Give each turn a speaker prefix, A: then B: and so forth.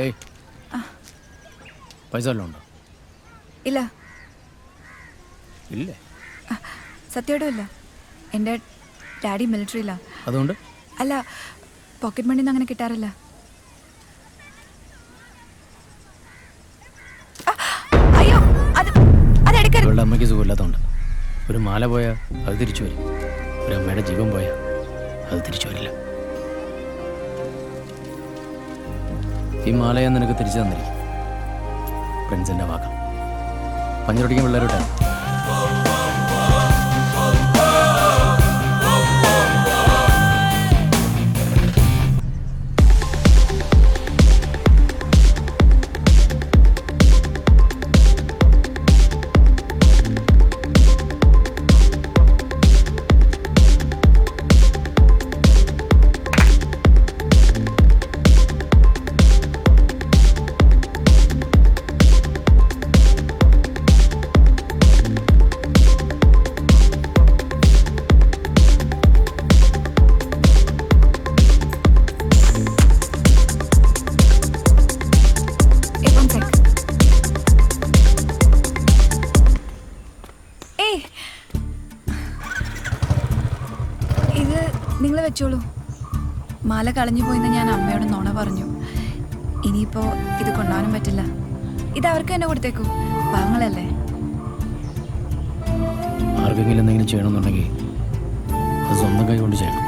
A: ഏയ് പൈസ വല്ലതും ഉണ്ടോ?
B: ഇല്ല.
A: ഇല്ലേ?
B: സത്യമായിട്ടും ഇല്ല. എൻ്റെ ഡാഡി മിലിറ്ററിയില്ല.
A: അതുകൊണ്ട്?
B: അല്ല, പോക്കറ്റ് മണിന്ന് അങ്ങനെ കിട്ടാറില്ല. അയ്യോ, അതെടുക്കരുത്.
A: ഇവളുടെ അമ്മയ്ക്ക് സുഖമില്ലാത്തതുകൊണ്ട് ഒരു മാല പോയാൽ അത് തിരിച്ചു വരും. ഒരു അമ്മയുടെ ജീവൻ പോയാൽ അത് തിരിച്ചു വരില്ല. ഈ മാല ഞാൻ നിനക്ക് തിരിച്ചു തന്നിരിക്കും. ഫ്രണ്ട്സിൻ്റെ വാക്കാം. പഞ്ഞിറൊടിക്കാൻ പിള്ളേരോട്ടെ.
B: ഇത് നിങ്ങൾ വെച്ചോളൂ. മാല കളഞ്ഞു പോയിന്ന് ഞാൻ അമ്മയോട് നുണ പറഞ്ഞു. ഇനിയിപ്പോ ഇത് കൊണ്ടുപോകാനും പറ്റില്ല. ഇത് അവർക്ക് തന്നെ കൊടുത്തേക്കൂ. പാവങ്ങളല്ലേ.
A: ആർക്കെങ്കിലും എന്തെങ്കിലും ചെയ്യണമെന്നുണ്ടെങ്കിൽ അത് സ്വന്തം കൈ കൊണ്ട് ചെയ്യണം.